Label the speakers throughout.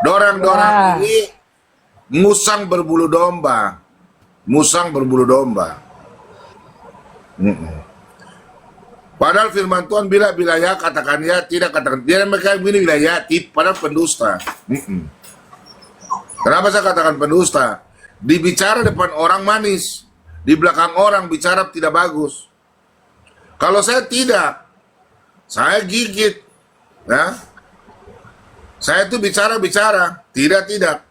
Speaker 1: Dorang-dorang ini musang berbulu domba. Musang berbulu domba. Padahal firman Tuhan bila ya katakan ya, tidak katakan dia. Mereka begini bila ya, padahal pendusta. Kenapa saya katakan pendusta? Dibicara depan orang manis, di belakang orang bicara tidak bagus. Kalau saya tidak, saya gigit. Ya? Saya itu bicara, tidak.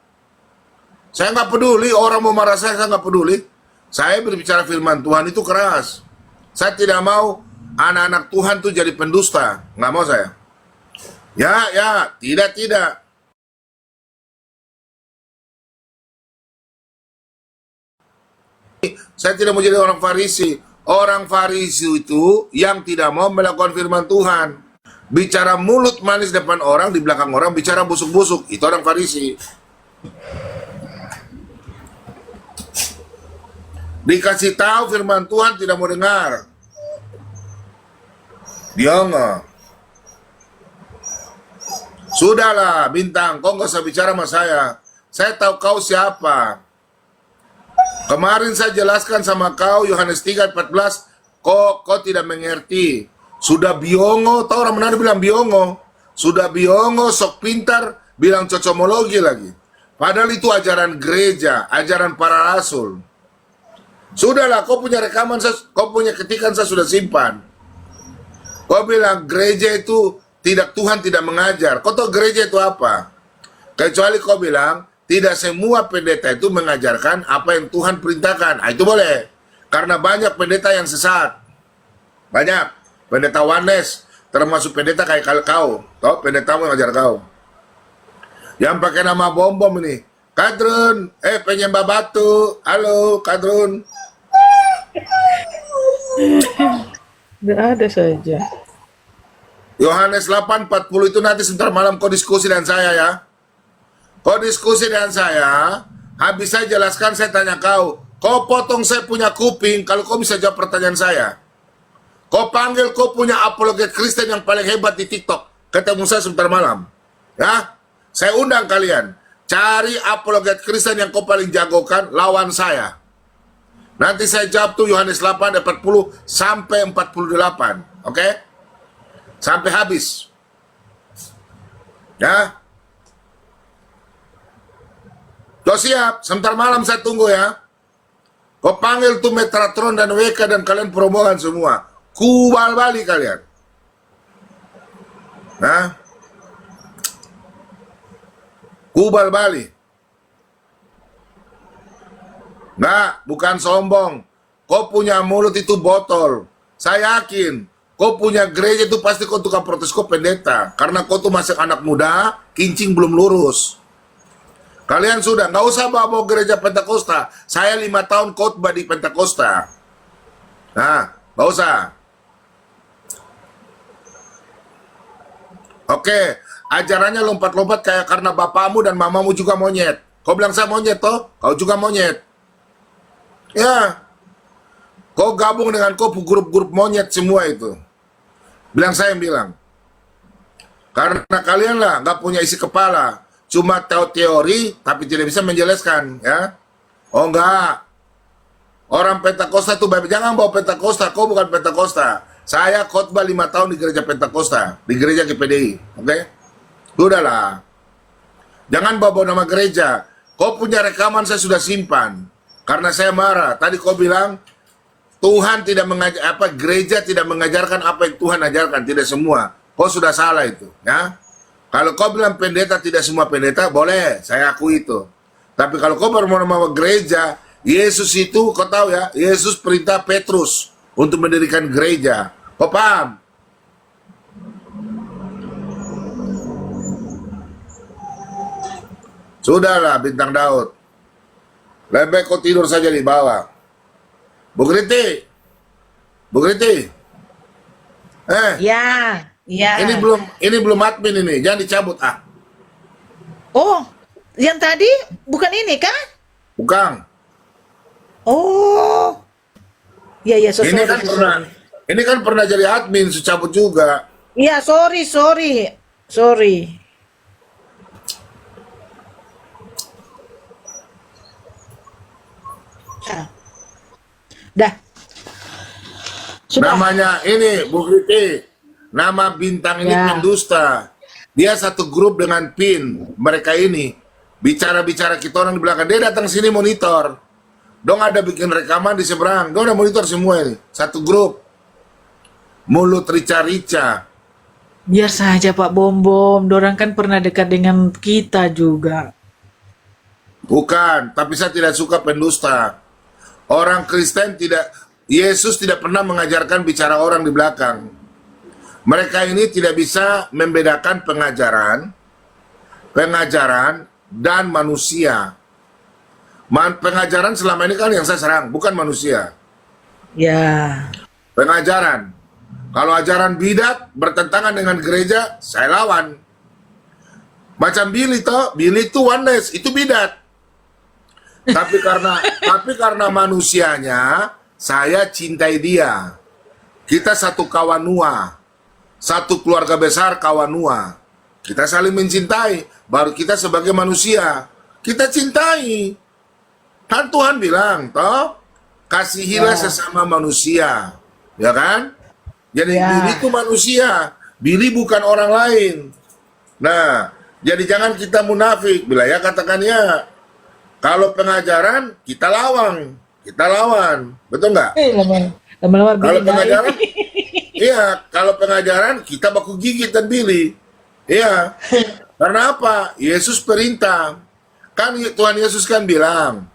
Speaker 1: Saya nggak peduli orang mau marah saya nggak peduli. Saya berbicara firman Tuhan itu keras. Saya tidak mau anak-anak Tuhan tuh jadi pendusta, nggak mau saya. Ya, tidak. Saya tidak mau jadi orang Farisi. Orang Farisi itu yang tidak mau melakukan firman Tuhan. Bicara mulut manis depan orang, di belakang orang bicara busuk-busuk. Itu orang Farisi. Dikasih tahu firman Tuhan tidak mau dengar. Dia nggak. Sudahlah, Bintang, kau nggak usah bicara sama saya. Saya tahu kau siapa. Kemarin saya jelaskan sama kau, Yohanes 3:14, kau tidak mengerti. Sudah biongo, tahu orang Manado bilang biongo. Sudah biongo, sok pintar, bilang cocomologi lagi. Padahal itu ajaran gereja, ajaran para rasul. Sudahlah, kau punya rekaman, kau punya ketikan, saya sudah simpan. Kau bilang gereja itu Tuhan tidak mengajar. Kau tahu gereja itu apa? Kecuali kau bilang tidak semua pendeta itu mengajarkan apa yang Tuhan perintahkan. Nah, itu boleh. Karena banyak pendeta yang sesat. Banyak. Pendeta Wanes, termasuk pendeta kayak kau. Tahu pendeta mau ngajar kau. Yang pakai nama bom-bom ini. Kadrun, penyembah batu. Halo, Kadrun.
Speaker 2: Nggak ada saja.
Speaker 1: Yohanes 8:40 itu nanti sebentar malam kau diskusi dengan saya ya. Kau diskusi dengan saya, habis saya jelaskan saya tanya kau potong saya punya kuping kalau kau bisa jawab pertanyaan saya. Kau panggil kau punya apologet Kristen yang paling hebat di TikTok, ketemu saya sebentar malam. Ya, saya undang kalian, cari apologet Kristen yang kau paling jagokan, lawan saya. Nanti saya jawab tuh Yohanes 8:40 sampai 48, oke? Sampai habis. Ya. Kau siap? Sebentar malam saya tunggu ya. Kau panggil tuh Metratron dan WK dan kalian promokan semua. Kubal balik kalian. Nah. Kubal balik. Nah, bukan sombong. Kau punya mulut itu botol. Saya yakin. Kau punya gereja itu pasti kau tukang protes kau pendeta. Karena kau tuh masih anak muda, kincing belum lurus. Kalian sudah, nggak usah bawa gereja Pentakosta. Saya 5 tahun khotbah di Pentakosta. Nah, nggak usah. Oke, ajarannya lompat-lompat kayak karena bapamu dan mamamu juga monyet. Kau bilang saya monyet toh? Kau juga monyet. Ya, kau gabung dengan kau grup-grup monyet semua itu. Bilang saya yang bilang. Karena kalian lah nggak punya isi kepala. Cuma tahu teori tapi tidak bisa menjelaskan ya. Oh enggak. Orang Pentakosta tuh jangan bawa Pentakosta, kau bukan Pentakosta. Saya khotbah 5 tahun di gereja Pentakosta, di gereja GPDI, oke? Sudahlah. Jangan bawa nama gereja. Kau punya rekaman saya sudah simpan. Karena saya marah. Tadi kau bilang Tuhan tidak mengajar gereja tidak mengajarkan apa yang Tuhan ajarkan, tidak semua. Kau sudah salah itu, ya. Kalau kau bilang pendeta tidak semua pendeta, boleh, saya akui itu. Tapi kalau kau baru mau nama gereja, Yesus itu kau tahu ya, Yesus perintah Petrus untuk mendirikan gereja. Kau paham? Sudahlah Bintang Daud. Lebih baik kau tidur saja di bawah. Bu Kriti.
Speaker 2: Ya.
Speaker 1: Ini belum admin ini, jangan dicabut ah.
Speaker 2: Oh, yang tadi bukan ini kan?
Speaker 1: Bukan.
Speaker 2: Oh. Ya,
Speaker 1: Ini kan pernah jadi admin, secabut juga.
Speaker 2: Ya, sorry. Ya. Dah. Sudah.
Speaker 1: Namanya ini, Bu Kriti, nama bintang ini
Speaker 2: Ya.
Speaker 1: pendusta. Dia satu grup dengan PIN. Mereka ini bicara-bicara kita orang di belakang. Dia datang sini monitor. Dong ada bikin rekaman di seberang. Dong ada monitor semua ini. Satu grup. Mulut rica-rica.
Speaker 2: Biar saja Pak Bom-Bom, dorang kan pernah dekat dengan kita juga.
Speaker 1: Bukan, tapi saya tidak suka pendusta. Orang Kristen tidak, Yesus tidak pernah mengajarkan bicara orang di belakang. Mereka ini tidak bisa membedakan pengajaran dan manusia. Pengajaran selama ini kan yang saya serang, bukan manusia.
Speaker 2: Ya.
Speaker 1: Pengajaran. Kalau ajaran bidat bertentangan dengan gereja, saya lawan. Macam Billy itu oneness, itu bidat. Tapi karena manusianya, saya cintai dia. Kita satu kawanua, satu keluarga besar kawanua. Kita saling mencintai, baru kita sebagai manusia kita cintai. Kan Tuhan bilang, toh, kasihilah sesama manusia, ya kan? Jadi Billy itu manusia, Billy bukan orang lain. Nah, jadi jangan kita munafik. Bila ya katakan ya. Kalau pengajaran kita lawan, betul nggak?
Speaker 2: Lama-lama
Speaker 1: Kalau
Speaker 2: Billy
Speaker 1: pengajaran,
Speaker 2: naik.
Speaker 1: iya. Kalau pengajaran kita baku gigit dan Billy, iya. Karena apa? Yesus perintah. Kan Tuhan Yesus kan bilang,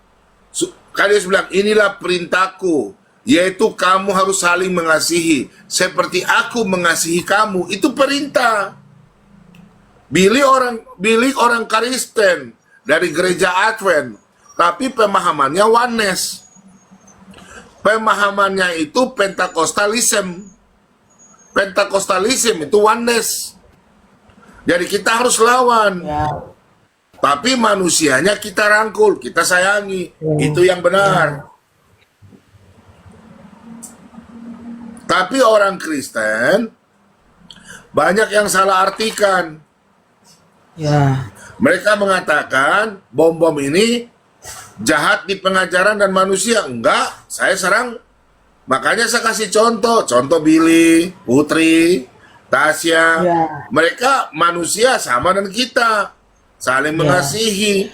Speaker 1: kan Yesus bilang, inilah perintahku, yaitu kamu harus saling mengasihi, seperti aku mengasihi kamu. Itu perintah. Billy orang Kristen dari gereja Advent, tapi pemahamannya oneness. Pemahamannya itu Pentakostalism. Pentakostalism itu oneness. Jadi kita harus lawan.
Speaker 2: Ya.
Speaker 1: Tapi manusianya kita rangkul, kita sayangi. Itu yang benar. Tapi orang Kristen banyak yang salah artikan.
Speaker 2: Ya.
Speaker 1: Mereka mengatakan bom-bom ini jahat di pengajaran dan manusia. Enggak, saya serang. Makanya saya kasih contoh Billy, Putri, Tasya.
Speaker 2: Ya.
Speaker 1: Mereka manusia sama dengan kita, saling mengasihi.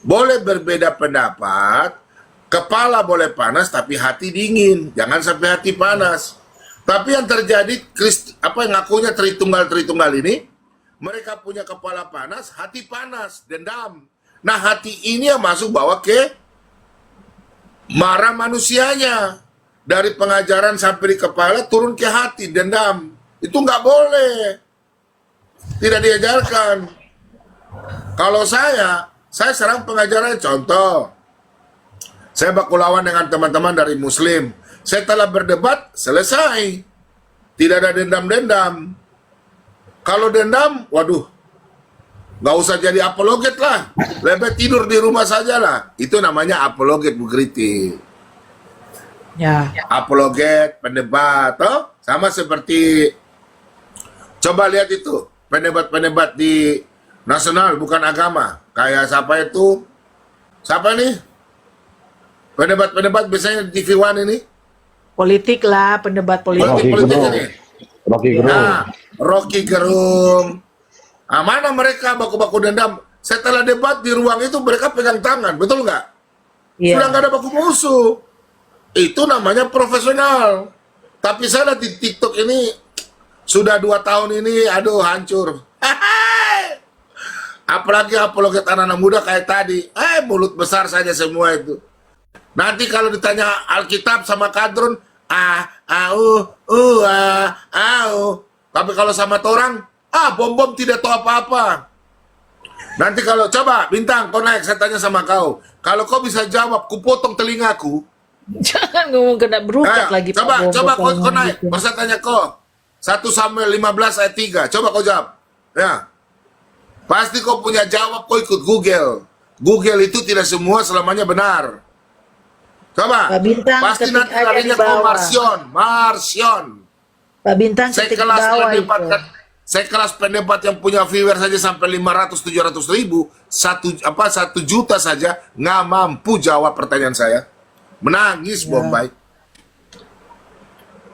Speaker 1: Boleh berbeda pendapat, kepala boleh panas tapi hati dingin. Jangan sampai hati panas. Tapi yang terjadi yang ngakunya Tritunggal ini, mereka punya kepala panas, hati panas, dendam. Nah, hati ini yang masuk bawa ke marah manusianya. Dari pengajaran sampai di kepala turun ke hati, dendam. Itu nggak boleh. Tidak diajarkan. Kalau saya serang pengajaran. Contoh, saya baku lawan dengan teman-teman dari Muslim. Saya telah berdebat, selesai. Tidak ada dendam-dendam. Kalau dendam, waduh, nggak usah jadi apologet lah. Lebih tidur di rumah saja lah. Itu namanya apologet, Bu Kriti.
Speaker 2: Ya.
Speaker 1: Apologet, pendebat, toh? Sama seperti, coba lihat itu, pendebat-pendebat di nasional, bukan agama. Kayak siapa nih? Pendebat-pendebat biasanya di TV One ini.
Speaker 2: Politik lah, pendebat politik.
Speaker 1: Politik ini.
Speaker 3: Rocky Gerung.
Speaker 1: Nah, Rocky Gerung. Ah, mana mereka baku-baku dendam? Setelah debat di ruang itu mereka pegang tangan, betul nggak?
Speaker 2: Iya.
Speaker 1: Sudah nggak ada baku musuh. Itu namanya profesional. Tapi saya lihat di TikTok ini sudah 2 tahun ini, aduh hancur. Apalagi apologet anak-anak muda kayak tadi, mulut besar saja semua itu. Nanti kalau ditanya Alkitab sama kadrun, tapi kalau sama orang, bom-bom tidak tahu apa-apa. Nanti kalau, coba, Bintang, kau naik, saya tanya sama kau. Kalau kau bisa jawab, kupotong telingaku.
Speaker 2: Jangan ngomong kena berukat lagi. Pak
Speaker 1: Coba
Speaker 2: Bom-Bom
Speaker 1: kau
Speaker 2: kalau
Speaker 1: naik,
Speaker 2: gitu.
Speaker 1: baru saya tanya kau. 1 Samuel 15 ayat 3, coba kau jawab. Ya. Pasti kau punya jawab, kau ikut Google. Google itu tidak semua selamanya benar. Coba,
Speaker 2: Pak Bintang,
Speaker 1: pasti
Speaker 2: ketik
Speaker 1: nanti
Speaker 2: aja
Speaker 1: larinya
Speaker 2: di
Speaker 1: kau
Speaker 2: bawah.
Speaker 1: Marsion.
Speaker 2: Pak Bintang
Speaker 1: Saya
Speaker 2: ketik di
Speaker 1: kelas
Speaker 2: bawah
Speaker 1: pendebat
Speaker 2: itu.
Speaker 1: kan, saya kelas pendebat yang punya viewer saja sampai 500-700 ribu, 1 juta saja nggak mampu jawab pertanyaan saya. Menangis
Speaker 2: Ya.
Speaker 1: Bombay.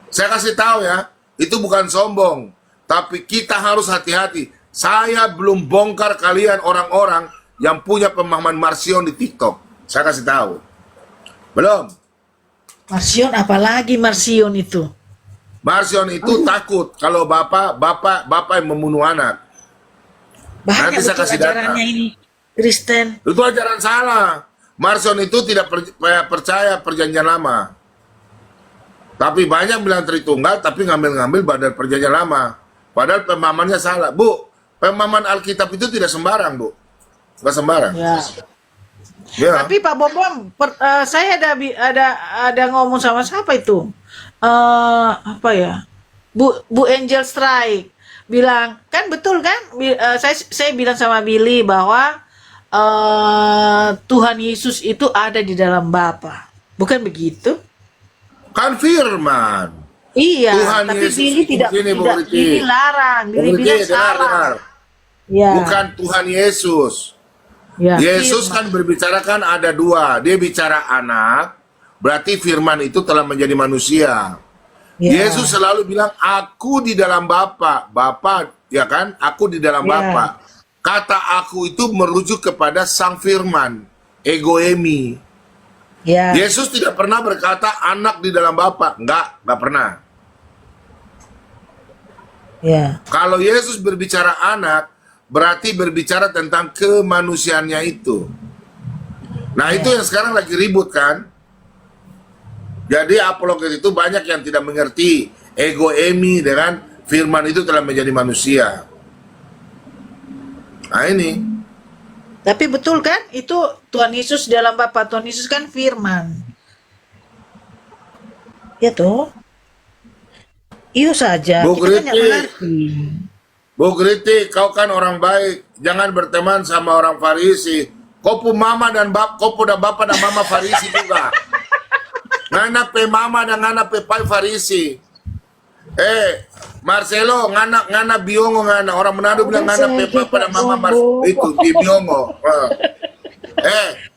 Speaker 1: Saya kasih tahu ya, itu bukan sombong, tapi kita harus hati-hati. Saya belum bongkar kalian orang-orang yang punya pemahaman Marsion di TikTok. Saya kasih tahu. Belum.
Speaker 2: Marsion, apalagi Marsion itu?
Speaker 1: Marsion itu takut kalau bapak yang membunuh anak.
Speaker 2: Banyak
Speaker 1: Nanti saya
Speaker 2: betul
Speaker 1: kasih data.
Speaker 2: ajarannya ini, Kristen.
Speaker 1: Itu ajaran salah. Marsion itu tidak percaya perjanjian lama. Tapi banyak bilang Tritunggal, tapi ngambil-ngambil badan perjanjian lama. Padahal pemahamannya salah. Bu, pemahaman Alkitab itu tidak sembarang, Bu. Nggak sembarang.
Speaker 2: Ya.
Speaker 1: Ya.
Speaker 2: Tapi Pak Bombom, saya ada ngomong sama siapa itu? Apa ya? Bu Angel Strike bilang, kan betul kan? Saya bilang sama Billy bahwa Tuhan Yesus itu ada di dalam Bapa. Bukan begitu?
Speaker 1: Kan firman.
Speaker 2: Iya,
Speaker 1: Tuhan
Speaker 2: tapi
Speaker 1: Yesus
Speaker 2: Billy tidak
Speaker 1: begini, Bu
Speaker 2: tidak
Speaker 1: Riti.
Speaker 2: Billy larang, Billy
Speaker 1: Bu Riti,
Speaker 2: bilang
Speaker 1: dengar.
Speaker 2: salah. Ya.
Speaker 1: Bukan Tuhan Yesus.
Speaker 2: Ya,
Speaker 1: Yesus
Speaker 2: firman.
Speaker 1: kan berbicara kan ada dua. Dia bicara anak, berarti firman itu telah menjadi manusia.
Speaker 2: Ya.
Speaker 1: Yesus selalu bilang, aku di dalam Bapa. Bapa, ya kan? Aku di dalam
Speaker 2: Ya.
Speaker 1: Bapa. Kata aku itu merujuk kepada sang firman. Egoemi.
Speaker 2: Ya.
Speaker 1: Yesus tidak pernah berkata anak di dalam Bapa. Enggak pernah.
Speaker 2: Ya.
Speaker 1: Kalau Yesus berbicara anak, berarti berbicara tentang kemanusiaannya itu. Nah, itu yang sekarang lagi ribut kan? Jadi apologet itu banyak yang tidak mengerti egoemi dengan firman itu telah menjadi manusia. Nah ini,
Speaker 2: Tapi betul kan? Itu Tuhan Yesus dalam Bapa. Tuhan Yesus kan firman. Ya toh? Iyo saja.
Speaker 1: Bu
Speaker 2: Kita kan nggak
Speaker 1: Kriti.
Speaker 2: mengerti.
Speaker 1: Bu Kriti, kau kan orang baik, jangan berteman sama orang Farisi. Kau pu mama dan bapak dan mama Farisi juga. Nganak pe mama dan nganak pe pai Farisi. Marcelo, nganak biongo nganak. Orang Manado bilang nganak pe papa dan mama itu di biongo.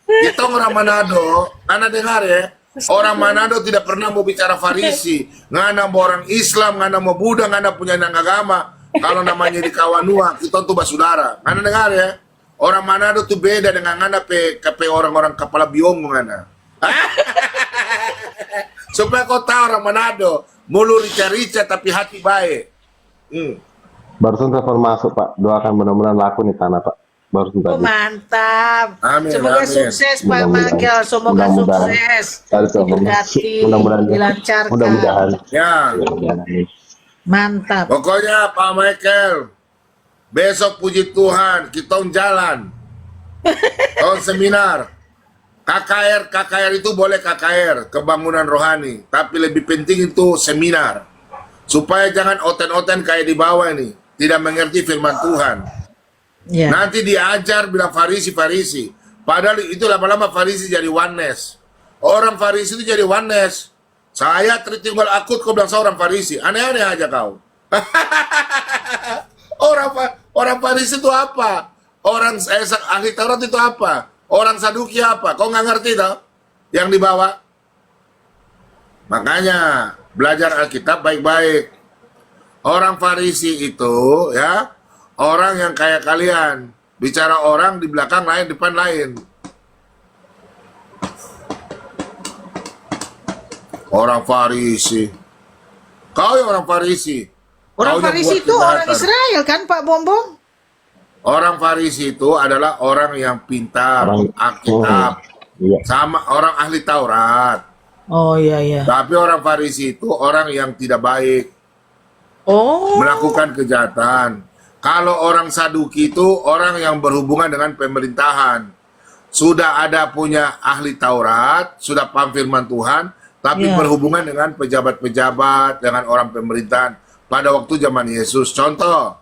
Speaker 1: Kita orang Manado, Anda dengar ya. Orang Manado tidak pernah mau bicara Farisi. Nganak mau orang Islam, nganak mau Buddha, nganak punya anak agama. Kalau namanya di Kawanua, kita tuh basudara. Anda dengar ya. Orang Manado tuh beda dengan nganak pe orang-orang kepala biongo nganak. Supaya kau tahu orang Manado, mulut rica-rica tapi hati baik.
Speaker 3: Barusan telepon masuk Pak, doakan mudah-mudahan laku nih tanah Pak. Barusan
Speaker 2: Oh,
Speaker 3: tadi.
Speaker 2: mantap.
Speaker 1: Amin,
Speaker 2: Semoga
Speaker 1: amin.
Speaker 2: sukses Pak
Speaker 3: Mudah-mudahan.
Speaker 2: Michael. Semoga
Speaker 3: Mudah-mudahan.
Speaker 2: sukses.
Speaker 3: Tadi telepon
Speaker 2: Diberkati,
Speaker 3: mudah-mudahan ya.
Speaker 2: dilancarkan.
Speaker 3: Mudah-mudahan.
Speaker 1: Ya,
Speaker 3: Mudah-mudahan, amin.
Speaker 2: Mantap.
Speaker 1: pokoknya Pak Michael, besok puji Tuhan, kita jalan. On seminar. KKR itu boleh KKR, kebangunan rohani. Tapi lebih penting itu seminar. Supaya jangan oten-oten kayak di bawah ini. Tidak mengerti firman Tuhan.
Speaker 2: Ya.
Speaker 1: Nanti diajar bilang Farisi. Padahal itu lama-lama Farisi jadi oneness. Orang Farisi itu jadi oneness. Saya Tritunggal akut, kau bilang saya orang Farisi. Aneh-aneh aja kau. Orang Farisi itu apa? Orang ahli Taurat itu apa? Orang Saduki apa? Kau nggak ngerti tau? Yang dibawa. Makanya belajar Alkitab baik-baik. Orang Farisi itu ya, orang yang kayak kalian. Bicara orang di belakang lain, depan lain. Orang Farisi. Kau yang orang Farisi.
Speaker 2: Orang
Speaker 1: Kau yang
Speaker 2: Farisi
Speaker 1: buat
Speaker 2: itu orang
Speaker 1: kejahatan.
Speaker 2: Israel kan Pak Bombong?
Speaker 1: Orang Farisi itu adalah orang yang pintar,
Speaker 3: Orang-
Speaker 1: Alkitab,
Speaker 3: Iya.
Speaker 1: sama orang ahli Taurat.
Speaker 2: Oh iya iya.
Speaker 1: Tapi orang Farisi itu orang yang tidak baik,
Speaker 2: Oh.
Speaker 1: melakukan kejahatan. Kalau orang Saduki itu orang yang berhubungan dengan pemerintahan. Sudah ada punya ahli Taurat, sudah paham firman Tuhan, tapi
Speaker 2: Ya.
Speaker 1: berhubungan dengan pejabat-pejabat, dengan orang pemerintahan. Pada waktu zaman Yesus, contoh,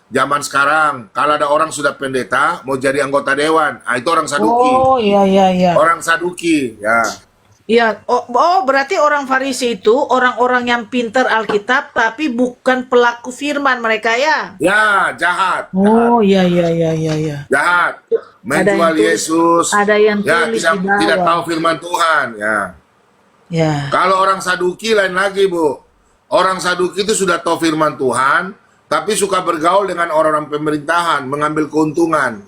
Speaker 1: zaman sekarang, kalau ada orang sudah pendeta, mau jadi anggota dewan, itu orang Saduki.
Speaker 2: Oh iya iya iya.
Speaker 1: Orang Saduki, ya.
Speaker 2: Iya, berarti orang Farisi itu orang-orang yang pintar Alkitab tapi bukan pelaku firman mereka ya?
Speaker 1: Ya, jahat.
Speaker 2: Oh iya iya iya iya iya.
Speaker 1: Jahat.
Speaker 2: Ada yang
Speaker 1: Menjual
Speaker 2: tulis-
Speaker 1: Yesus.
Speaker 2: ada yang
Speaker 1: ya,
Speaker 2: tulis
Speaker 1: tidak,
Speaker 2: di bawah.
Speaker 1: tidak tahu firman Tuhan, ya.
Speaker 2: Ya.
Speaker 1: Kalau orang Saduki lain lagi, Bu. Orang Saduki itu sudah tahu firman Tuhan, tapi suka bergaul dengan orang-orang pemerintahan, mengambil keuntungan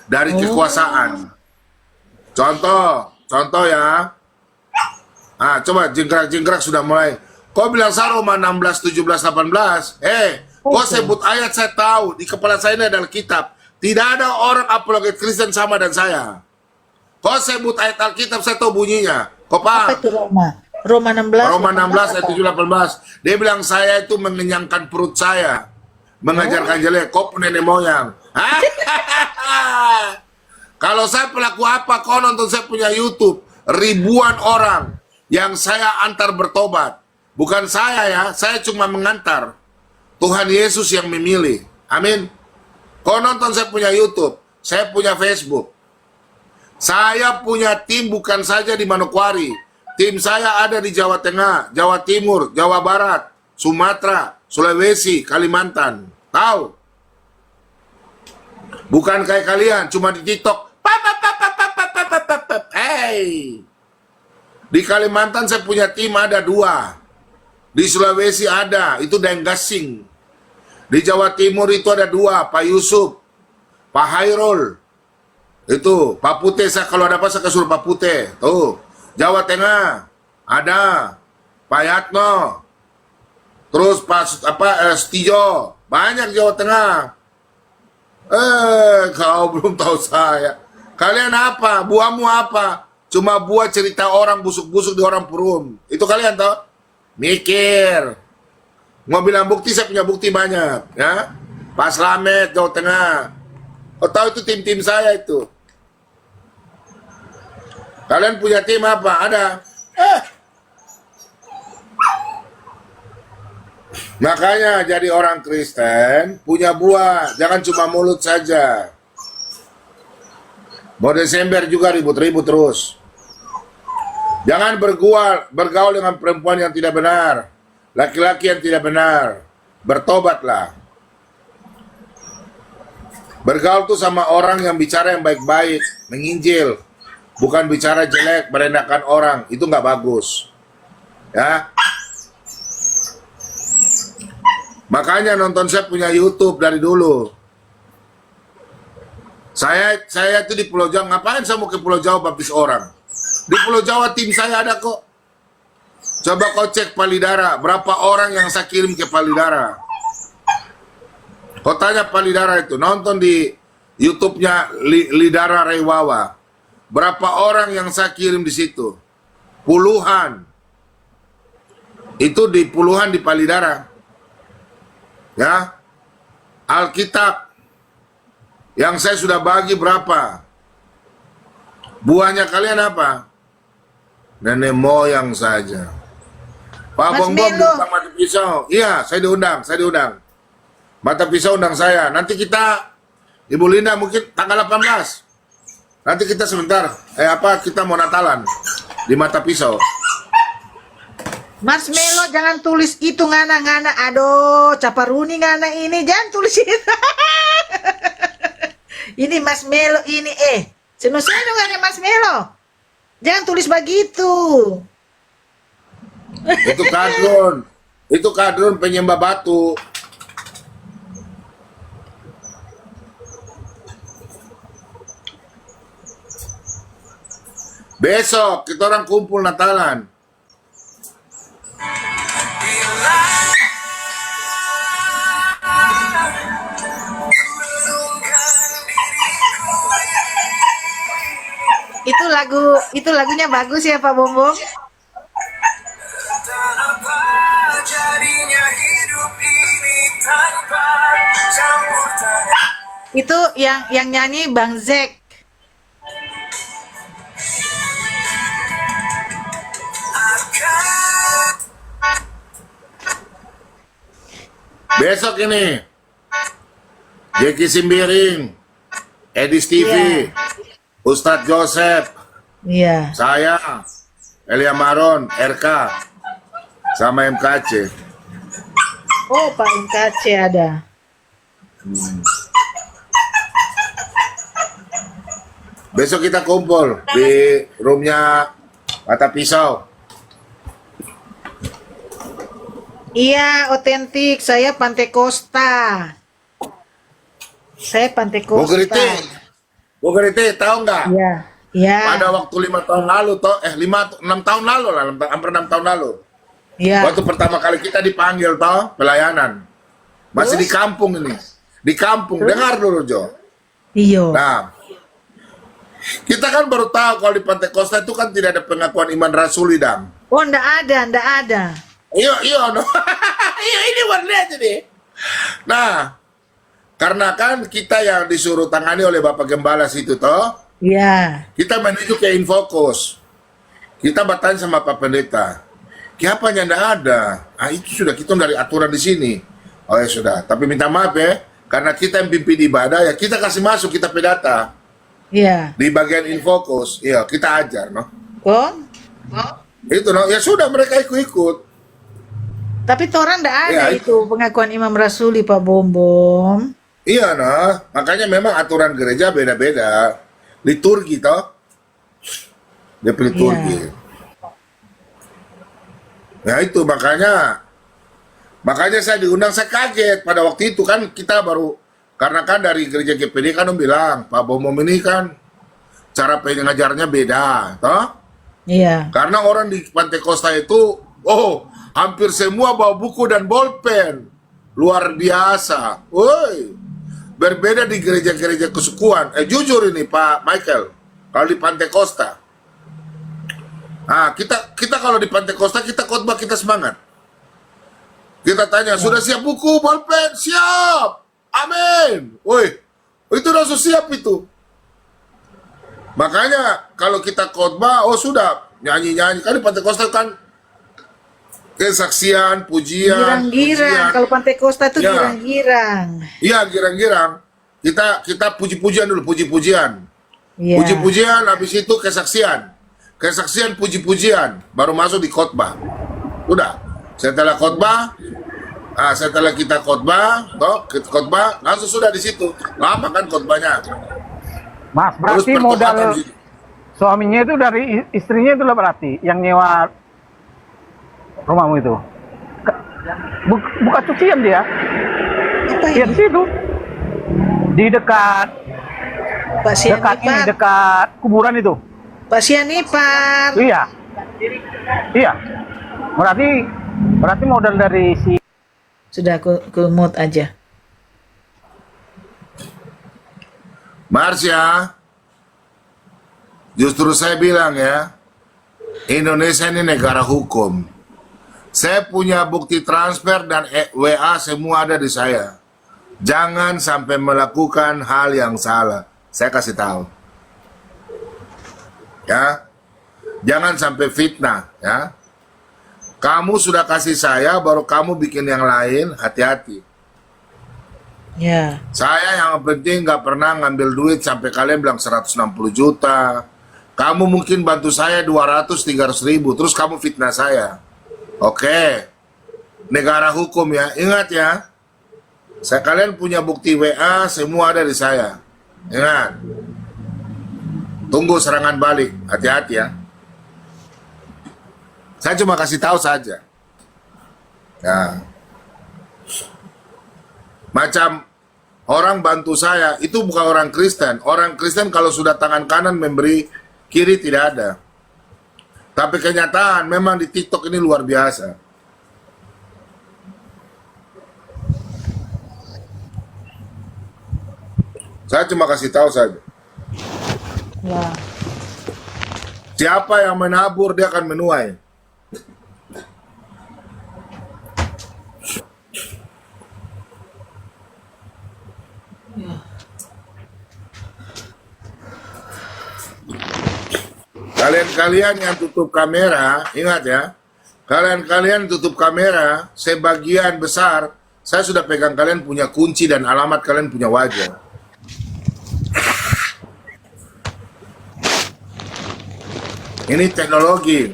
Speaker 1: dari kekuasaan. Contoh ya. Ah, coba jingkrak-jingkrak sudah mulai. Kau bilang saya Roma 16, 17, 18. Kau sebut ayat saya tahu. Di kepala saya ini adalah kitab. Tidak ada orang apologet Kristen sama dan saya. Kau sebut ayat Alkitab saya tahu bunyinya. Kau
Speaker 2: Apa
Speaker 1: paham?
Speaker 2: itu Roma? Roma 16.
Speaker 1: Roma 16 ayat
Speaker 2: apa?
Speaker 1: 7, 18. Dia bilang saya itu mengenyangkan perut saya. Mengajarkan jelek. Kau pun nenek moyang. Kalau saya pelaku apa? Kau nonton saya punya YouTube. Ribuan orang yang saya antar bertobat. Bukan saya ya, saya cuma mengantar. Tuhan Yesus yang memilih. Amin. Kau nonton saya punya YouTube, saya punya Facebook. Saya punya tim bukan saja di Manokwari. Tim saya ada di Jawa Tengah, Jawa Timur, Jawa Barat, Sumatera, Sulawesi, Kalimantan. Tahu? Bukan kayak kalian, cuma di TikTok. Hey. Di Kalimantan saya punya tim ada 2. Di Sulawesi ada, itu Denggasing. Di Jawa Timur itu ada 2, Pak Yusuf, Pak Hairul. Itu, Pak Putih, saya kalau ada apa saya suruh Pak Putih. Tuh, Jawa Tengah ada Pak Yatno. Terus Pak Setijo, banyak Jawa Tengah. Kau belum tahu saya. Kalian apa? Buahmu apa? Cuma buat cerita orang busuk-busuk di orang Purum. Itu kalian tahu? Mikir. Mau bilang bukti, saya punya bukti banyak, ya. Pak Slamet, Jawa Tengah. Oh, tahu itu tim-tim saya itu. Kalian punya tim apa? Ada. Makanya jadi orang Kristen punya buah, jangan cuma mulut saja. Mau Desember juga ribut-ribut terus. Jangan bergaul dengan perempuan yang tidak benar, laki-laki yang tidak benar. Bertobatlah. Bergaul tuh sama orang yang bicara yang baik-baik, menginjil, bukan bicara jelek, merendahkan orang. Itu nggak bagus. Ya. Makanya nonton saya punya YouTube dari dulu. Saya itu di Pulau Jawa, ngapain saya mau ke Pulau Jawa baptis orang? Di Pulau Jawa tim saya ada kok. Coba kau cek Palidara, berapa orang yang saya kirim ke Palidara? Kau tanya Palidara itu, nonton di YouTube-nya Lidara Rewawa. Berapa orang yang saya kirim di situ? Puluhan. Itu di puluhan di Palidara. Ya. Alkitab yang saya sudah bagi berapa? Buahnya kalian apa? Nenek moyang saja. Pak
Speaker 2: Mas
Speaker 1: Bongbong
Speaker 2: Melo.
Speaker 1: diundang Mata Pisau. Iya, saya diundang. Mata Pisau undang saya. Nanti kita, Ibu Linda mungkin tanggal 18. Nanti kita sebentar, kita mau Natalan di Mata Pisau.
Speaker 2: Mas Melo jangan tulis itu ngana-ngana. Aduh, caparuni ngana ini. Jangan tulis itu. Ini Mas Melo ini Seno-seno nggak ada Mas Melo. Jangan tulis begitu.
Speaker 1: Itu kadrun penyembah batu. Besok kita orang kumpul Natalan.
Speaker 2: Itu lagunya bagus ya Pak Bongbong. Itu yang nyanyi Bang Zek.
Speaker 1: Besok ini Jeki Simbiring, Edis TV, Ustadz Joseph,
Speaker 2: Iya.
Speaker 1: saya, Elia Maron, RK, sama MKC.
Speaker 2: Oh, Pak MKC ada.
Speaker 1: Besok kita kumpul di roomnya Mata Pisau.
Speaker 2: Iya, otentik. Saya Pantai Costa. Saya Pantai
Speaker 1: Bu
Speaker 2: Costa.
Speaker 1: Geriti, Bu Geriti, tahu nggak?
Speaker 2: Iya. Iya.
Speaker 1: Pada waktu 5 tahun lalu, toh, 6 tahun lalu lah, hampir 6 tahun lalu.
Speaker 2: Iya.
Speaker 1: Waktu pertama kali kita dipanggil, toh, pelayanan. Masih di
Speaker 2: Terus?
Speaker 1: kampung ini. Di kampung, dengar dulu, Jo.
Speaker 2: Iya.
Speaker 1: Nah, kita kan baru tahu kalau di Pantai Costa itu kan tidak ada pengakuan iman rasuli, Dam.
Speaker 2: Oh, ndak ada.
Speaker 1: Iya, no. Iya, ini warna aja deh. Nah, karena kan kita yang disuruh tangani oleh Bapak Gembala situ, toh,
Speaker 2: Iya.
Speaker 1: kita menuju ke Infocus. Kita bertanya sama Pak Pendeta. Kenapa ndak ada? Ah, itu sudah kita dari aturan di sini. Oh ya sudah, tapi minta maaf ya, karena kita yang pimpin ibadah ya kita kasih masuk kita pedata
Speaker 2: Iya.
Speaker 1: di bagian Infocus. Iya, kita ajar, no.
Speaker 2: Oh,
Speaker 1: Itu, no. Ya sudah mereka ikut-ikut.
Speaker 2: tapi toran ndak ada
Speaker 1: Iya,
Speaker 2: itu pengakuan Imam Rasuli, Pak Bom.
Speaker 1: Iya, nah, makanya memang aturan gereja beda-beda. Liturgi, toh. Dia liturgi.
Speaker 2: Iya.
Speaker 1: Ya itu makanya saya diundang, saya kaget pada waktu itu kan kita baru, karena kan dari gereja GPD kan bilang Pak Bomom ini kan cara pengajarnya beda, toh?
Speaker 2: Iya.
Speaker 1: Karena orang di Pantai Costa itu, hampir semua bawa buku dan bolpen, luar biasa, woi, berbeda di gereja-gereja kesukuan. Jujur ini Pak Michael, kalau di Pantai Costa, kita kalau di Pantai Costa kita khotbah kita semangat. Kita tanya, sudah siap buku, bolpen? Siap! Amin! Woi, itu udah siap itu. Makanya kalau kita khotbah, sudah, nyanyi-nyanyi. Kan di Pantai Costa kan kesaksian, pujian,
Speaker 2: Girang-girang. Kalau Pantai Costa itu
Speaker 1: Ya.
Speaker 2: girang-girang.
Speaker 1: Iya, girang-girang. Kita puji-pujian dulu, puji-pujian.
Speaker 2: Iya.
Speaker 1: Puji-pujian, habis itu kesaksian. Kesaksian, puji-pujian. Baru masuk di khotbah. Udah. Setelah kita khotbah, langsung sudah di situ. Lama kan khotbahnya.
Speaker 4: Mas,
Speaker 1: Terus
Speaker 4: berarti
Speaker 1: pertobatan
Speaker 4: modal suaminya itu dari istrinya itu lah berarti yang nyewa rumahmu itu. Buka cucian dia.
Speaker 2: Apa
Speaker 4: Iya
Speaker 2: ini?
Speaker 4: di situ. Di dekat
Speaker 2: Pak Sianipar.
Speaker 4: dekat kuburan itu.
Speaker 2: Pak Sianipar.
Speaker 4: Iya. Iya. Berarti modal dari si
Speaker 2: Sudah aku mute aja.
Speaker 1: Marsya, justru saya bilang ya, Indonesia ini negara hukum. Saya punya bukti transfer dan WA semua ada di saya. Jangan sampai melakukan hal yang salah. Saya kasih tahu. Ya. Jangan sampai fitnah, ya. Kamu sudah kasih saya, baru kamu bikin yang lain, hati-hati.
Speaker 2: Ya.
Speaker 1: Saya yang penting nggak pernah ngambil duit sampai kalian bilang 160 juta. Kamu mungkin bantu saya 200-300 ribu, terus kamu fitnah saya. Oke. Negara hukum ya, ingat ya. Kalian punya bukti WA, semua ada di saya. Ingat. Tunggu serangan balik, hati-hati ya. Saya cuma kasih tahu saja. Ya. Macam orang bantu saya, itu bukan orang Kristen. Orang Kristen kalau sudah tangan kanan memberi, kiri tidak ada. Tapi kenyataan memang di TikTok ini luar biasa. Saya cuma kasih tahu saja.
Speaker 2: Ya.
Speaker 1: Siapa yang menabur dia akan menuai. Kalian-kalian yang tutup kamera, ingat ya. Kalian-kalian tutup kamera, sebagian besar, saya sudah pegang kalian punya kunci dan alamat kalian punya wajah. Ini teknologi.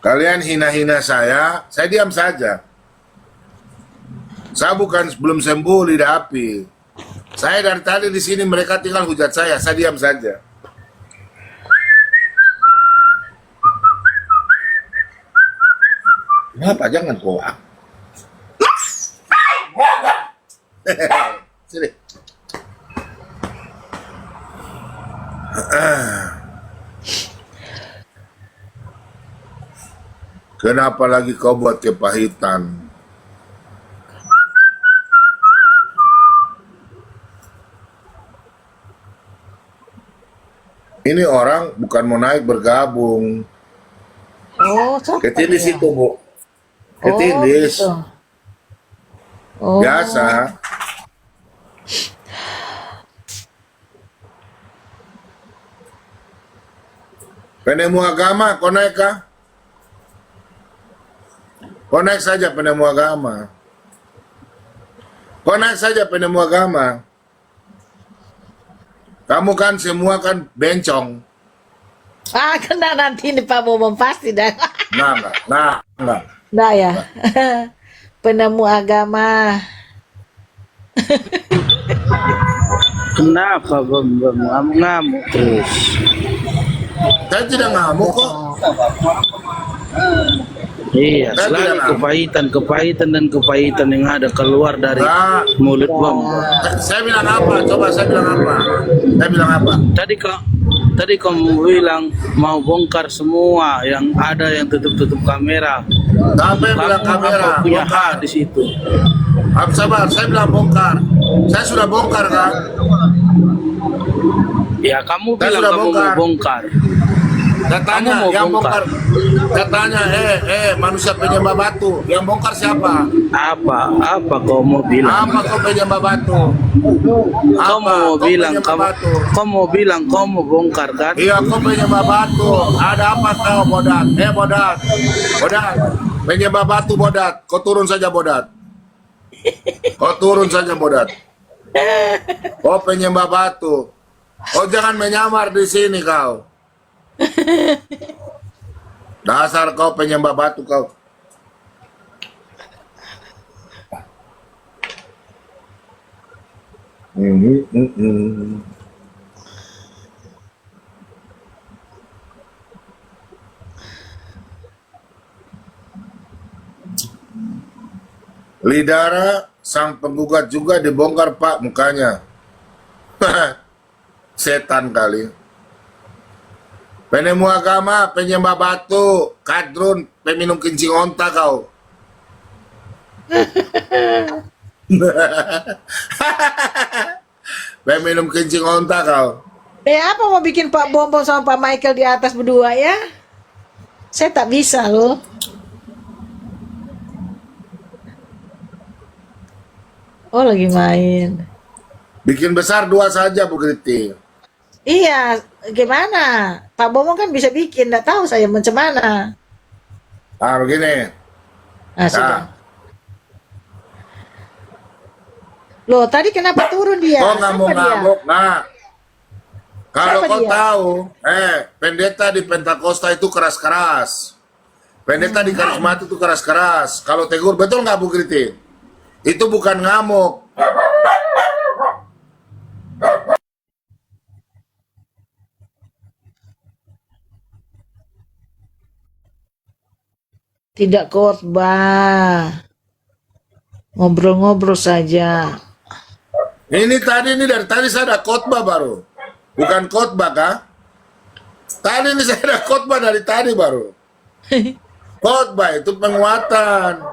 Speaker 1: Kalian hina-hina saya diam saja. Saya bukan belum sembuh lidah api. Saya dari tadi di sini mereka tinggal hujat saya diam saja. Kenapa jangan kau? Sini. Kenapa lagi kau buat kepahitan? Ini orang bukan mau naik bergabung.
Speaker 2: Oh, siapa
Speaker 1: Ketindis
Speaker 2: dia?
Speaker 1: itu, Bu.
Speaker 2: Oh,
Speaker 1: Ketindis.
Speaker 2: gitu. Oh,
Speaker 1: Biasa. Penemu agama, kau naik kah? Kau naik saja penemu agama. Kau naik saja penemu agama. Kamu kan semua kan bencong.
Speaker 2: kena nanti nih Pak Bobom pasti dah.
Speaker 1: Nah.
Speaker 2: Nah ya, penemu agama.
Speaker 5: Kenapa ngamuk terus?
Speaker 1: Saya tidak ngamuk kok.
Speaker 5: Iya,
Speaker 1: Saya tidak
Speaker 5: selalu
Speaker 1: ngamuk.
Speaker 5: kepahitan yang ada keluar dari
Speaker 1: Nah,
Speaker 5: mulut Bambang.
Speaker 1: saya bilang apa? Coba saya bilang apa? Saya bilang apa?
Speaker 5: Tadi kamu bilang mau bongkar semua yang ada yang tutup kamera.
Speaker 1: Sampai bilang kamera,
Speaker 5: apa punya
Speaker 1: bongkar.
Speaker 5: hak di situ?
Speaker 1: Sabar, saya bilang bongkar. Saya sudah bongkar kan?
Speaker 5: Ya kamu
Speaker 1: Saya
Speaker 5: bilang
Speaker 1: sudah
Speaker 5: kamu
Speaker 1: bongkar.
Speaker 5: mau bongkar.
Speaker 1: Katanya
Speaker 5: Kamu mau
Speaker 1: yang
Speaker 5: bongkar.
Speaker 1: bongkar. Katanya, manusia penyembah batu. Yang bongkar siapa?
Speaker 5: Apa kau mau bilang?
Speaker 1: Apa kau penyembah batu?
Speaker 5: Kau mau
Speaker 1: Kau
Speaker 5: bilang
Speaker 1: penyembah batu?
Speaker 5: kau mau bongkar kan?
Speaker 1: Iya, kau penyembah batu. Ada apa kau, Bodat? Bodat. Bodat. Penyembah batu, Bodat. Kau turun saja, Bodat. Kau turun saja, Bodat. Kau penyembah batu. Kau jangan menyamar di sini kau. Dasar kau penyembah batu kau. Lidara sang penggugat juga dibongkar Pak mukanya. Setan kali. Penemu agama, penyembah batu, kadrun, peminum kencing onta kau. Peminum kencing onta kau.
Speaker 2: Apa mau bikin Pak Bombom sama Pak Michael di atas berdua ya? Saya tak bisa loh. Oh lagi main.
Speaker 1: Bikin besar dua saja Bu Kriti.
Speaker 2: Iya, gimana? Pak Bombom kan bisa bikin, nggak tahu saya macam mana.
Speaker 1: Ah begini.
Speaker 2: Nah, sudah. Loh, tadi kenapa turun dia?
Speaker 1: Kau
Speaker 2: Siapa dia?
Speaker 1: ngamuk-ngamuk. Nah, kalau
Speaker 2: Siapa
Speaker 1: kau
Speaker 2: dia?
Speaker 1: tahu, pendeta di Pentakosta itu keras-keras. Pendeta di Karismatik itu keras-keras. Kalau tegur, betul nggak Bu Kriti? Itu bukan ngamuk.
Speaker 2: Tidak khotbah. Ngobrol-ngobrol saja.
Speaker 1: Ini dari tadi saya ada khotbah baru. Bukan khotbah kah? Tadi ini saya ada khotbah dari tadi baru. Khotbah itu penguatan.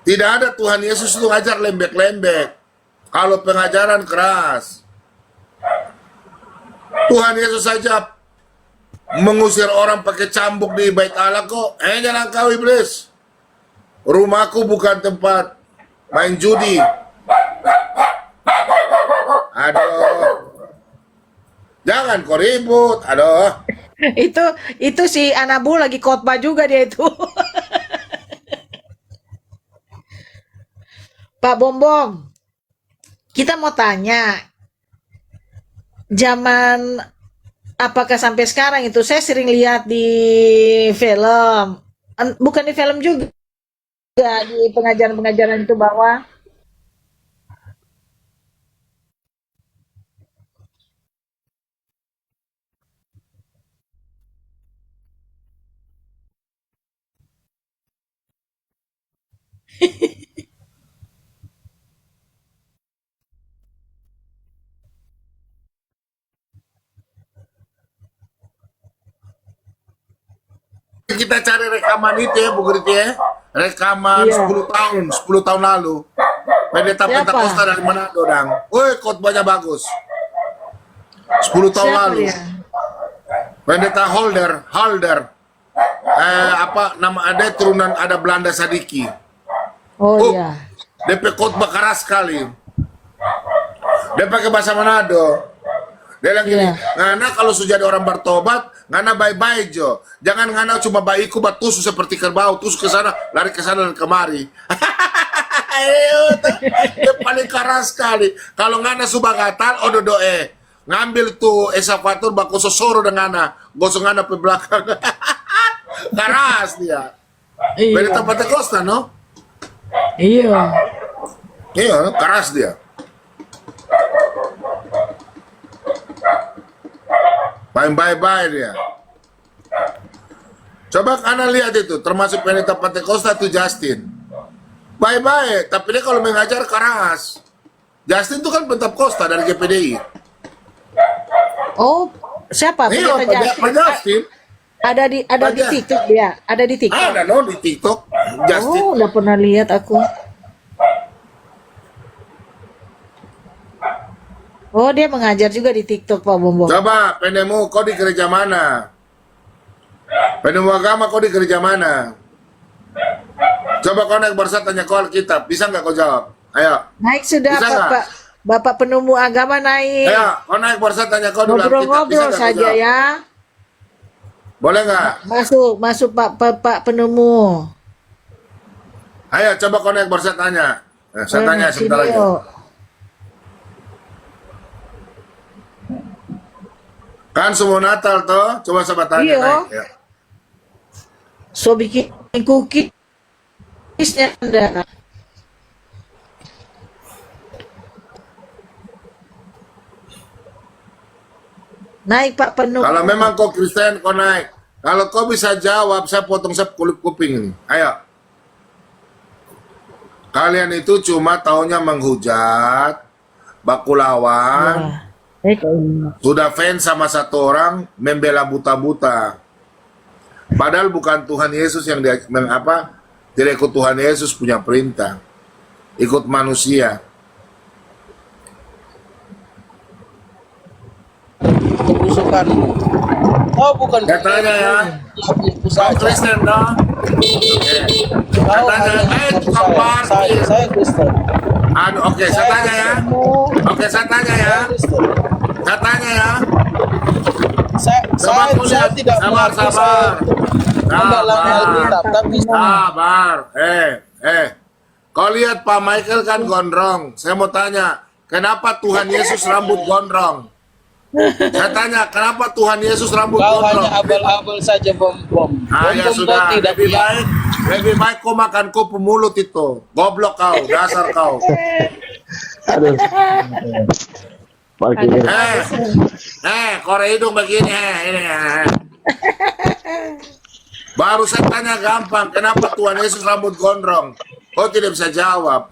Speaker 1: Tidak ada Tuhan Yesus itu ngajar lembek-lembek. Kalau pengajaran keras. Tuhan Yesus saja mengusir orang pakai cambuk di bait Allah kok. Jangan kau iblis. Rumahku bukan tempat main judi. Aduh. Jangan kau ribut. Aduh.
Speaker 2: itu si Anabu lagi khotbah juga dia itu. Pak Bombom, kita mau tanya, zaman apakah sampai sekarang itu saya sering lihat di film, bukan di film juga, di pengajaran-pengajaran itu bahwa
Speaker 1: Kita cari rekaman itu ya, Bu Griti ya. Rekaman
Speaker 2: Iya.
Speaker 1: 10 tahun lalu. Pendeta
Speaker 2: Siapa?
Speaker 1: Pentakosta dari Manado, Dang. Woi, khotbahnya bagus. 10 tahun
Speaker 2: Siapa
Speaker 1: lalu.
Speaker 2: dia?
Speaker 1: Pendeta Halder. Apa nama ada turunan ada Belanda Sadiki.
Speaker 2: Oh iya.
Speaker 1: DP khotbah keras sekali. Dia pakai bahasa Manado. Dia bilang gini,
Speaker 2: Iya.
Speaker 1: ngana kalau sudah ada orang bertobat, ngana baik-baik jo. Jangan ngana cuma baiku batusu seperti kerbau, tusuk ke sana, lari ke sana dan kemari. Dia paling keras sekali. Kalau ngana subah gatal, odo doe. Ngambil tuh esafatur bako sosoro dengan ngana, gosong ngana pe belakang. Keras dia. Beda
Speaker 2: Iya.
Speaker 1: tempat Costa, no?
Speaker 2: Iya.
Speaker 1: Iya, keras dia. Main bye-bye dia. Coba Anda lihat itu, termasuk pendeta Pentakosta itu Justin. Bye-bye, tapi dia kalau mengajar keras. Justin itu kan Pentakosta dari GPDI.
Speaker 2: Oh, siapa?
Speaker 1: Iya,
Speaker 2: Pendeta
Speaker 1: Pak Justin.
Speaker 2: Ada di
Speaker 1: Pendeta.
Speaker 2: TikTok dia. Ada di TikTok.
Speaker 1: Ada no di TikTok, Justin.
Speaker 2: Oh, udah pernah lihat aku. Oh, dia mengajar juga di TikTok, Pak Bombong.
Speaker 1: Coba, pendemu, kau di gereja mana? Pendemu agama, kau di gereja mana? Coba kau naik bersat tanya kau Alkitab, bisa nggak kau jawab? Ayo,
Speaker 2: Naik sudah,
Speaker 1: Bisa nggak?
Speaker 2: Bapak penemu agama naik.
Speaker 1: ayo, kau naik bersat tanya kau dulu Alkitab, bisa
Speaker 2: Ngobrol-ngobrol
Speaker 1: nggak kau
Speaker 2: saja
Speaker 1: jawab?
Speaker 2: ya.
Speaker 1: Boleh nggak?
Speaker 2: Masuk Pak penemu.
Speaker 1: Ayo, coba kau naik bersat tanya. Nah, saya tanya sebentar
Speaker 2: Sini,
Speaker 1: lagi.
Speaker 2: yuk.
Speaker 1: Kan semua Natal toh, coba sahabat tanya
Speaker 2: Iya.
Speaker 1: naik. Ya.
Speaker 2: So bikin cookiesnya Anda. Naik Pak penemu.
Speaker 1: Kalau memang kau Kristen, kau naik. Kalau kau bisa jawab, saya potong kulit kuping ini. Ayo. Kalian itu cuma taunya menghujat, baku lawan, sudah fans sama satu orang, membela buta-buta. Padahal bukan Tuhan Yesus yang dia, tidak ikut Tuhan Yesus punya perintah. Ikut manusia.
Speaker 5: Kebusukan. Oh, bukan.
Speaker 1: Saya tanya ya. Kau Kristen dong? Oke. Saya tanya, tukang parkir.
Speaker 5: Saya Kristen.
Speaker 1: Oke, saya tanya ya. Oke, saya tanya ya. Saya tanya ya.
Speaker 5: Saya tidak mengaku saya mendalami Alkitab, tapi
Speaker 1: Sabar. Kau lihat Pak Michael kan gondrong. Saya mau tanya, kenapa Tuhan Yesus rambut gondrong? Saya tanya, kenapa Tuhan Yesus rambut
Speaker 5: kau
Speaker 1: gondrong?
Speaker 5: hanya abal-abal saja bom.
Speaker 1: Ya sudah,
Speaker 5: tidak
Speaker 1: lebih baik kau makan kopi mulut itu. Goblok kau, dasar kau.
Speaker 3: Aduh. Pakai
Speaker 1: Korek hidung begini, ini. Baru saya tanya gampang, kenapa Tuhan Yesus rambut gondrong? Kau tidak bisa jawab.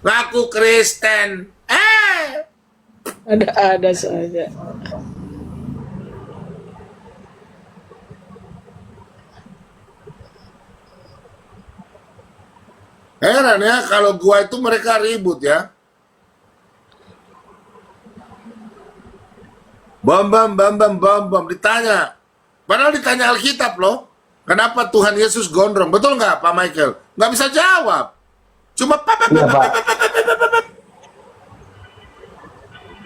Speaker 1: Ngaku Kristen.
Speaker 2: Ada saja.
Speaker 1: Heran ya, kalau gua itu mereka ribut ya. Bam, ditanya. Padahal ditanya Alkitab loh. Kenapa Tuhan Yesus gondrong? Betul nggak Pak Michael? Nggak bisa jawab. Cuma
Speaker 3: Iya, Pak.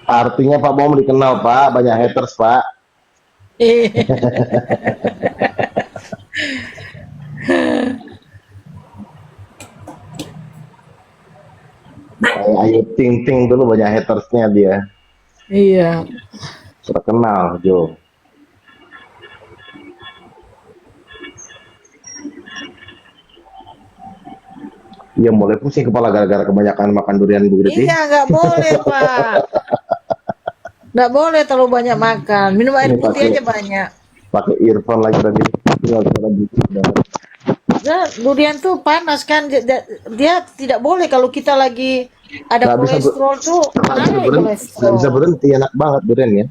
Speaker 3: Artinya Pak Bom dikenal, Pak. Banyak haters, Pak. Ayu Ting Ting dulu banyak hatersnya dia.
Speaker 2: Iya.
Speaker 3: Terkenal, Jo. Iya, mulai pusing kepala gara-gara kebanyakan makan durian Bu Griti.
Speaker 2: Iya, nggak boleh, Pak. Nggak boleh terlalu banyak makan. Minum air
Speaker 3: Ini
Speaker 2: putih
Speaker 3: pakai-
Speaker 2: aja banyak.
Speaker 3: Pakai earphone lagi tadi. Tinggal suara gitu.
Speaker 2: Durian tuh panas kan, dia tidak boleh kalau kita lagi ada
Speaker 3: Nggak bisa
Speaker 2: kolesterol tuh, naik
Speaker 3: nggak bisa
Speaker 2: kolesterol.
Speaker 3: berhenti, enak banget durian ya.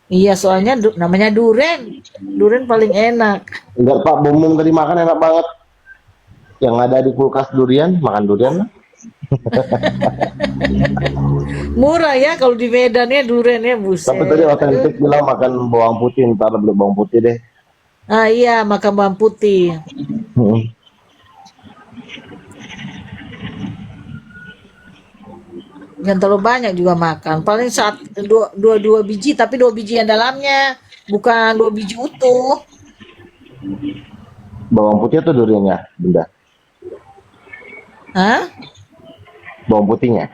Speaker 2: Iya, soalnya namanya duren. Duren paling enak.
Speaker 3: Enggak Pak, Bumum tadi makan enak banget. Yang ada di kulkas durian, makan durian lah.
Speaker 2: Murah ya kalau di Medan ya duren ya, buset.
Speaker 3: Tapi tadi otentik bilang makan bawang putih, ntar beli bawang putih deh.
Speaker 2: Ah iya, makan bawang putih.
Speaker 3: Hmm.
Speaker 2: Jangan terlalu banyak juga makan. Paling dua biji, tapi 2 biji yang dalamnya, bukan 2 biji utuh.
Speaker 3: Bawang putih atau duriannya, Bunda?
Speaker 2: Hah?
Speaker 3: Bawang putihnya.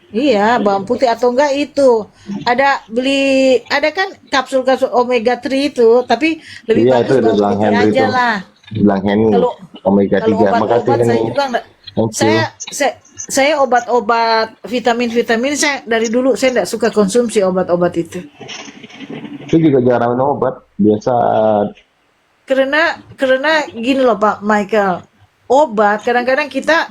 Speaker 2: Iya, bawang putih atau enggak itu. Ada kan kapsul-kapsul omega 3 itu, tapi lebih
Speaker 3: Iya,
Speaker 2: bagus
Speaker 3: itu udah
Speaker 2: bawang
Speaker 3: bilang
Speaker 2: putih
Speaker 3: Henry
Speaker 2: aja
Speaker 3: tuh.
Speaker 2: lah.
Speaker 3: Bilang Henry,
Speaker 2: Kalau
Speaker 3: omega
Speaker 2: kalau
Speaker 3: 3. Makasih
Speaker 2: obat-obat saya
Speaker 3: Henry.
Speaker 2: juga enggak.
Speaker 3: Thank you.
Speaker 2: Saya obat-obat vitamin saya dari dulu saya enggak suka konsumsi obat-obat itu.
Speaker 3: Itu juga jarang minum obat. Biasa
Speaker 2: Karena gini loh Pak Michael. Obat kadang-kadang kita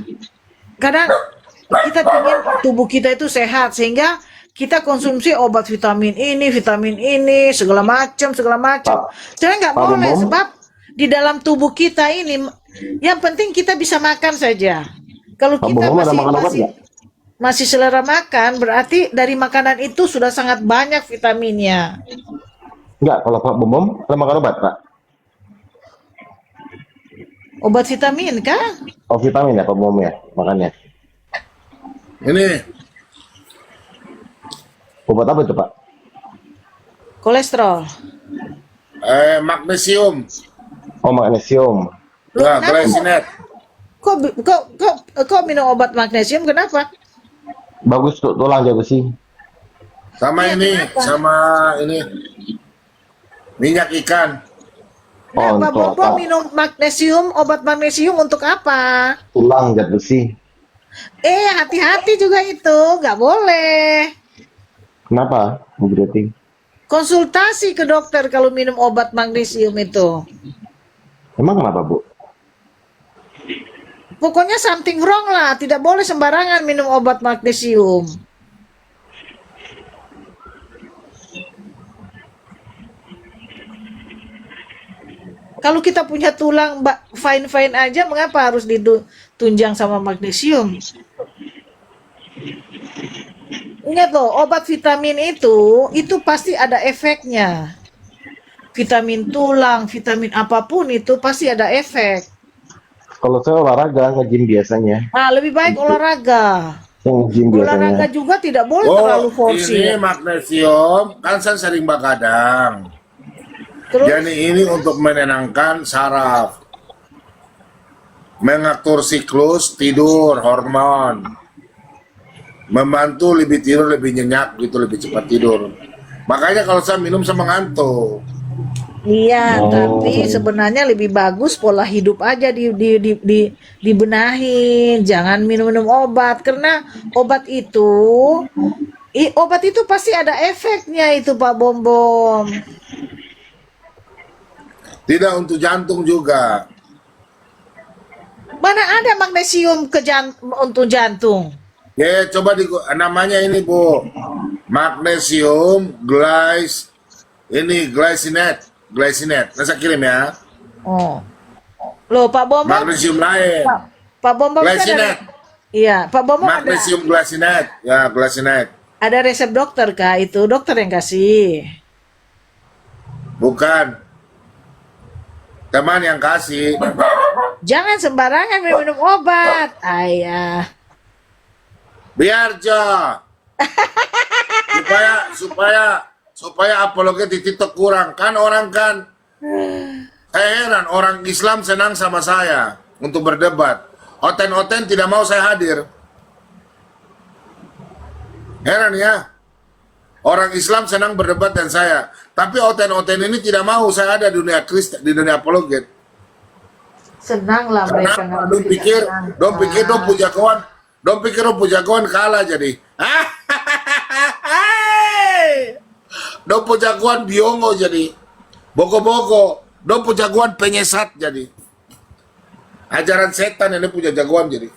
Speaker 2: ingin tubuh kita itu sehat sehingga kita konsumsi obat vitamin ini, segala macam.
Speaker 3: Pak,
Speaker 2: Saya nggak
Speaker 3: Pak
Speaker 2: boleh
Speaker 3: Bumum,
Speaker 2: sebab di dalam tubuh kita ini yang penting kita bisa makan saja. Kalau
Speaker 3: Pak
Speaker 2: kita
Speaker 3: Bumum ada makan obat nggak?
Speaker 2: masih selera makan, berarti dari makanan itu sudah sangat banyak vitaminnya.
Speaker 3: Enggak, kalau Pak Bumum ada makan obat, Pak.
Speaker 2: Obat vitamin kah?
Speaker 3: Oh, vitamin ya Pak Bumum ya, makannya.
Speaker 1: Ini
Speaker 3: Obat apa itu Pak?
Speaker 2: Kolesterol.
Speaker 1: magnesium,
Speaker 3: Oh, magnesium.
Speaker 2: Loh,
Speaker 1: ya,
Speaker 2: kenapa?
Speaker 1: glycinate.
Speaker 2: Kok minum obat magnesium? Kenapa?
Speaker 3: Bagus untuk tulang jaga besi.
Speaker 1: Sama
Speaker 2: Iya,
Speaker 1: ini,
Speaker 2: kenapa?
Speaker 1: sama ini minyak ikan.
Speaker 2: Nah,
Speaker 3: Oh,
Speaker 2: Pak
Speaker 3: untuk
Speaker 2: Bobo
Speaker 3: apa?
Speaker 2: minum obat magnesium untuk apa?
Speaker 3: Tulang zat besi.
Speaker 2: Hati-hati juga itu, nggak boleh.
Speaker 3: Kenapa? Bu Greti?
Speaker 2: Konsultasi ke dokter kalau minum obat magnesium itu.
Speaker 3: Emang kenapa Bu?
Speaker 2: Pokoknya something wrong lah, tidak boleh sembarangan minum obat magnesium. Kalau kita punya tulang fine-fine aja, mengapa harus ditunjang sama magnesium? Ingat loh, obat vitamin itu pasti ada efeknya. Vitamin tulang, vitamin apapun itu pasti ada efek.
Speaker 3: Kalau saya olahraga, nge-gym biasanya.
Speaker 2: Nah, lebih baik olahraga.
Speaker 3: Saya nge-gym
Speaker 2: Olahraga
Speaker 3: biasanya.
Speaker 2: juga tidak boleh
Speaker 1: Oh,
Speaker 2: terlalu
Speaker 1: ini
Speaker 2: forsir.
Speaker 1: magnesium kan saya sering begadang.
Speaker 2: Terus,
Speaker 1: Jadi ini untuk menenangkan saraf, mengatur siklus tidur, hormon, membantu lebih tidur lebih nyenyak gitu, lebih cepat tidur. Makanya kalau saya minum sama ngantuk.
Speaker 2: iya,
Speaker 3: Oh.
Speaker 2: tapi sebenarnya lebih bagus pola hidup aja dibenahin. Jangan minum-minum obat karena obat itu pasti ada efeknya itu Pak Bom.
Speaker 1: Tidak untuk jantung juga.
Speaker 2: Mana ada magnesium untuk jantung?
Speaker 1: Ya, coba namanya ini Bu, magnesium glycinate. Nah, saya kirim ya.
Speaker 2: Oh. Loh, Pak Bom.
Speaker 1: Magnesium lain.
Speaker 2: Pak Bom kan
Speaker 1: Glycinate.
Speaker 2: Iya, Pak Bom
Speaker 1: Magnesium glycinate. Ya, glycinate.
Speaker 2: ada resep dokter kah? Itu dokter yang kasih.
Speaker 1: Bukan. Teman yang kasih.
Speaker 2: Jangan sembarangan minum obat. Ayah.
Speaker 1: Biar Jo. supaya apologet di TikTok kurang. Kan orang kan. Saya heran orang Islam senang sama saya untuk berdebat. Oten-oten tidak mau saya hadir. Heran ya. Orang Islam senang berdebat dan saya. Tapi oten-oten ini tidak mau saya ada di dunia Kristen, di dunia apologet.
Speaker 2: Senang lah mereka
Speaker 1: Karena dong pikir dong pujagoan kalah jadi. Dong pujagoan biongo jadi. Boko-boko. Dong pujagoan penyesat jadi. Ajaran setan ini punya jagoan jadi.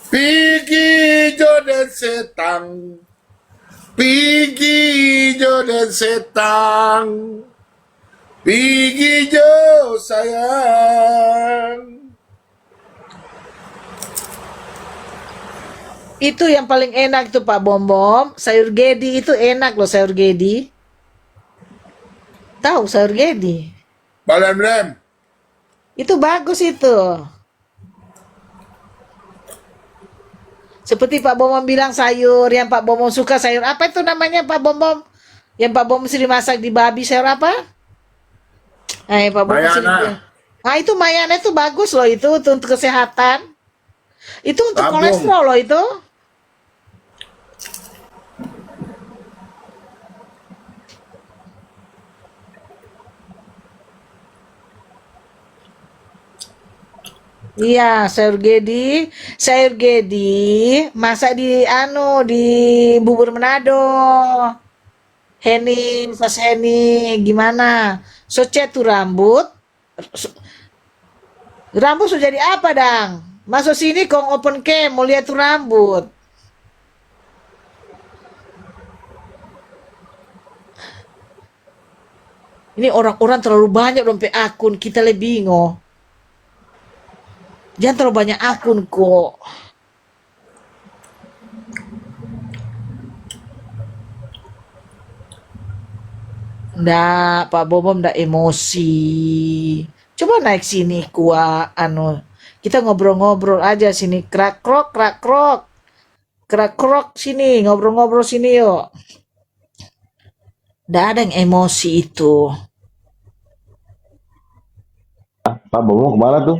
Speaker 1: Pigi jodoh setan, pigi jodoh setan, pigi jo sayang.
Speaker 2: Itu yang paling enak tuh Pak Bom-Bom. Sayur gedi itu enak loh, sayur gedi. Tahu sayur gedi?
Speaker 1: Balem-lem.
Speaker 2: Itu bagus itu. Seperti Pak Bom bilang sayur yang Pak Bom suka, sayur apa itu namanya Pak Bom? Yang Pak Bom sering masak di babi, sayur apa? Pak Bom sering.
Speaker 1: Mayana.
Speaker 2: Nah itu mayana itu bagus loh, itu untuk kesehatan. Itu untuk
Speaker 1: Tabung.
Speaker 2: kolesterol loh itu. Iya, sayur gedi masak di di bubur Manado. Pas Heni gimana? Socet tuh rambut. Rambut sudah jadi apa, Dang? Masuk sini kong open cam mau lihat tuh rambut. Ini orang-orang terlalu banyak dompet akun, kita lebih bingung. Jangan terlalu banyak akun kok. Nggak, Pak Bobom nggak emosi. Coba naik sini kita ngobrol-ngobrol aja sini. Krak krok, krak krok. Krak krok sini, ngobrol-ngobrol sini yuk. Nggak ada yang emosi itu.
Speaker 3: Pak Bomo kemana tuh?